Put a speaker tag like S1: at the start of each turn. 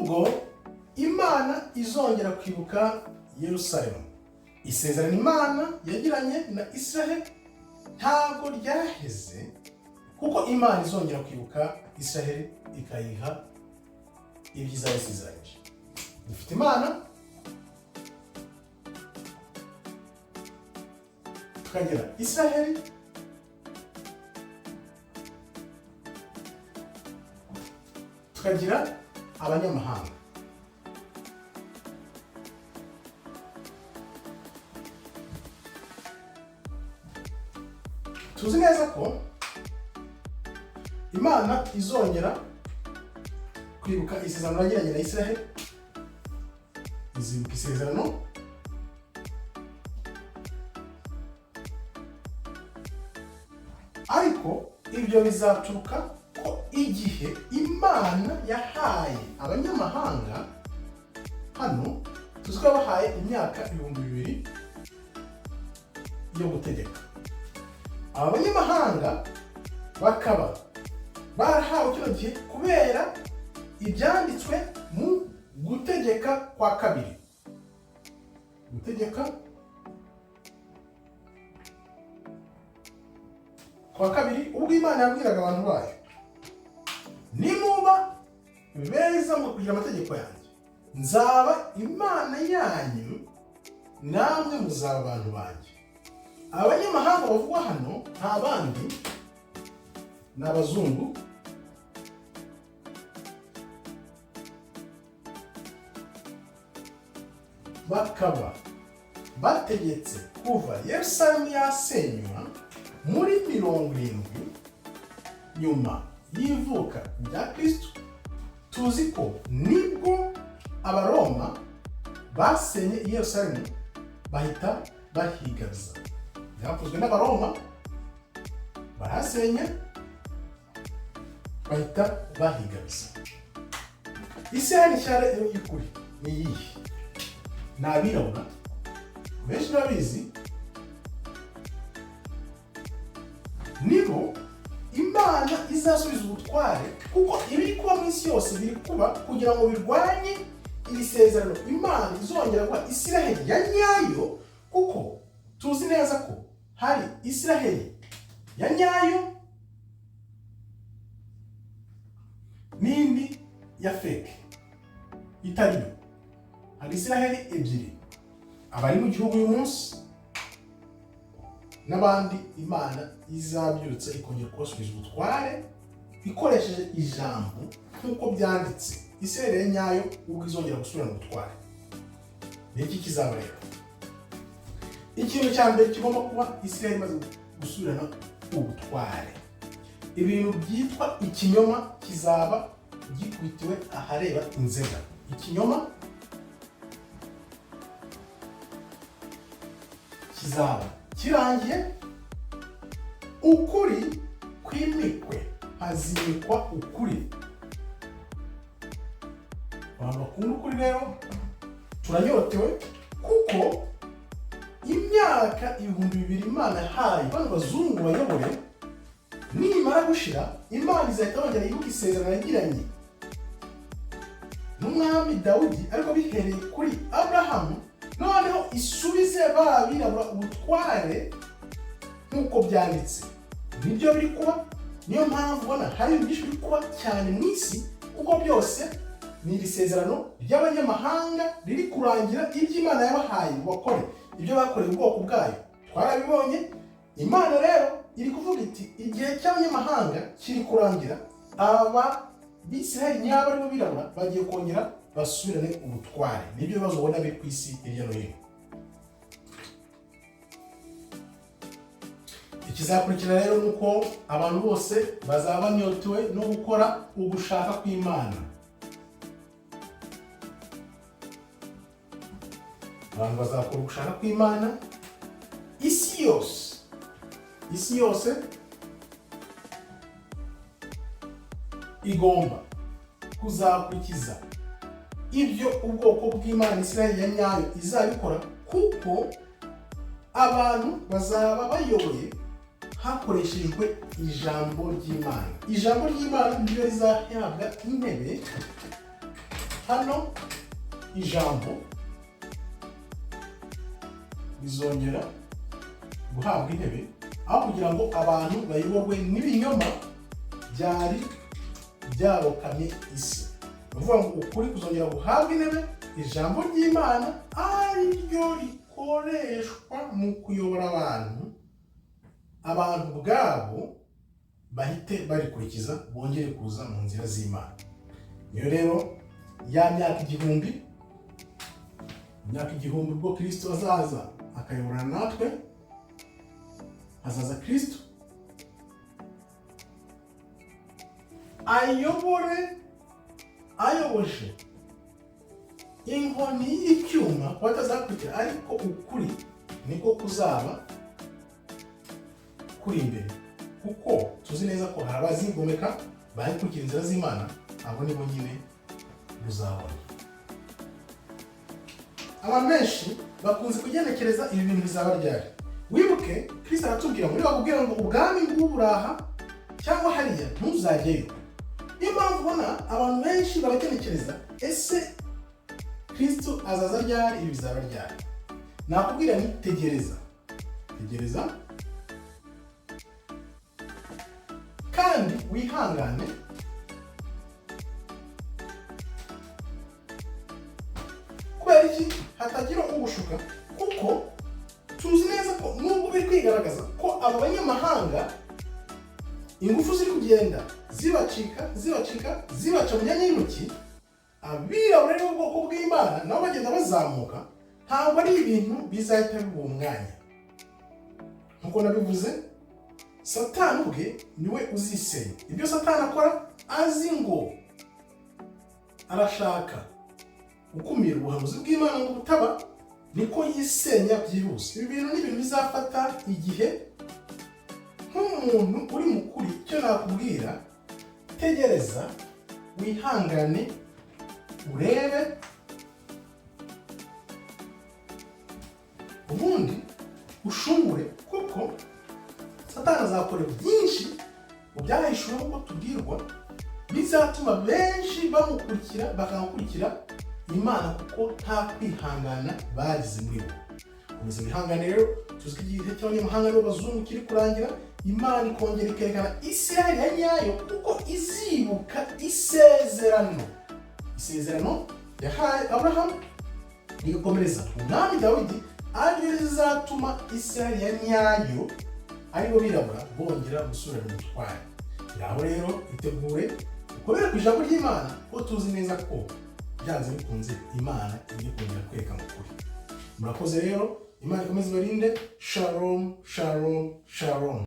S1: nubwo Imana izongera kwibuka Yerusalemu. Isezerano Imana yagiranye na Isiraheli ntabwo ryaheze, kuko Imana izongera kwibuka Isiraheli ikayiha ibyiza yasezeranyije. Dufite Imana, tukagira Isiraheli, tukagira abanyamahanga. Tuzi neza ko Imana izongera kwibuka isezerano yagiranye na Isiraheli, izibuka isezerano, ariko ibyo bizaturuka ko igihe Imana yahaye abanyamahanga, hano tuzi ko bahaye imyaka 2000 yo gutegeka. Aba banyamahanga bakaba barahawe kino gihe kubera ibyanditswe mu gutegeka kwa kabiri. Gutegeka kwa kabiri, ubwo Imana yabwiraga abantu bayo, nimuba beza mu kugira amategeko yanjye, nzaba Imana yanyu, namwe muzaba abantu banjye. Abanyamahanga bavugwa hano nta bandi ni abazungu, bakaba bategetse kuva Yerusalemu yasenywa muri 70 nyuma y'ivuka rya Kristo. Tuzi ko nibwo Abaroma basenye Yerusalemu bahita bahigaza. Byakozwe n'Abaroma, barasenya bahita bahigaza. Isiraheli cyane y'ukuri ni iyihe? Ni abirabura, benshi babizi, nibo Imana izasubiza ubutware, kuko ibiri kuba mu isi yose biri kuba kugira ngo birwanye iri sezerano Imana izongera guha Isiraheli ya nyayo, kuko tuzi neza ko hari Isiraheli ya nyayo n'indi ya fake itariyo. Hari Isiraheli ebyiri, abari mu gihugu uyu munsi n'abandi Imana izabyutsa ikongera kubasubiza ubutware ikoresheje ijambo nk'uko byanditse. Isiraheli ya nyayo ubwo izongera gusubirana ubutware. Ni iki kizaba rero? Ikintu cya mbere kigomba kuba Isiraheli imaze gusubirana ubutware, ibintu byitwa ikinyoma kizaba gikubitiwe ahareba inzega. Ikinyoma kizaba kirangiye, ukuri kwimikwe, hazimikwa ukuri. Abantu bakunda ukuri rero turanyotewe, kuko imyaka 2000 Imana yahaye bano bazungu bayobore nimara gushira, Imana izahita yongera yibuka isezerano yagiranye n'umwami Dawudi, ariko bihereye kuri Aburahamu, noneho isubize abirabura ubutware nk'uko byanditse. Nibyo biri kuba, niyo mpamvu ubona hari byinshi biri kuba cyane mu isi, kuko byose ni iri sezerano ry'abanyamahanga riri kurangira ibyo Imana yabahaye bakore ibyo bakoreye ubwoko bwayo. Twarabibonye. Imana rero iri kuvuga iti igihe cy'abanyamahanga kiri kurangira, aba Bisiraheli nyabo aribo birabura bagiye kongera basubirane ubutware. Nibyo bibazo ubona biri ku isi hirya no hino. Ikizakurikira rero nuko abantu bose bazaba banyotewe no gukora ugushaka kw'Imana. Abantu bazakora ugushaka kw'Imana, isi yose igomba kuzakurikiza ibyo ubwoko bw'Imana Isiraheli ya nyayo izabikora, kuko abantu bazaba bayoboye hakoreshejwe ijambo ry'Imana. Ijambo ry'Imana niryo rizahabwa intebe hano ijambo bizongera guhabwa intebe aho kugira ngo abantu bayoborwe n'ibinyoma byari byarokamye isi. Uvuga ngo ukuri kuzongera guhabwa intebe, ijambo ry'Imana ari ryo rikoreshwa mu kuyobora abantu ubwabo bahite barikurikiza, bongere kuza mu nzira z'Imana. Niyo rero ya myaka igihumbi ubwo Kristo azaza akayoborana natwe, hazaza Kristo ayoboje inkoni y'icyuma ko batazakurikira, ariko ukuri niko kuzaba kuri imbere, kuko tuzi neza ko hari abazigomeka bakurikira inzira z'Imana, abo nibo nyine ruzabona. Abantu benshi bakunze kugenekereza ibi bintu bizaba ryari. Wibuke Kristo aratubwira muri bakubwira ngo ubwami bw'uburaha cyangwa hariya ntuzajyeyo. Niyo mpamvu ubona abantu benshi baragenekereza, ese Kristo azaza ryari, ibi bizaba ryari? Nakubwira ni tegereza kandi wihangane, kubera iki hatagira ugushuka, kuko tuzi neza ko nubwo biri kwigaragaza ko aba banyamahanga ingufu ziri kugenda zibaca mu myanya y'intoki, abirabura ari ubwoko bw'Imana nabo bagenda bazamuka, ntabwo ari ibintu bizahita biba umwanya. Nkuko nabivuze, Satani ubwe niwe uzisenya. Ibyo Satani akora azi ngo arashaka gukumira ubuhanuzi bw'Imana ngo butaba, niko yisenya byihuse. Ibi bintu ni ibintu bizafata igihe. Nk'umuntu uri mukuri, icyo nakubwira, tegereza, wihangane, urebe, ubundi ushungure, kuko Satani azakora byinshi mu byahishuwe nk'uko tubwirwa, bizatuma benshi bamukurikira, bakamukurikira Imana, kuko nta kwihangana bagize muri bo. Komeza wihangane rero, tuzi ko igihe cy'abanyamahanga aribo bazungu kiri kurangira, Imana ikongera ikerekana Isiraheli ya nyayo, kuko izibuka isezerano yahaye Aburahamu, rigakomereza umwami Dawidi, ariryo rizatuma Isiraheli ya nyayo, aribo birabura, bongera gusubira mu butware. Ngaho rero itegure ukorere ku ijambo ry'Imana, ko tuzi neza ko byanze bikunze Imana igiye kongera kwereka amakuru. Murakoze rero, Imana ikomeze ibarinde. Shalom, shalom, shalom.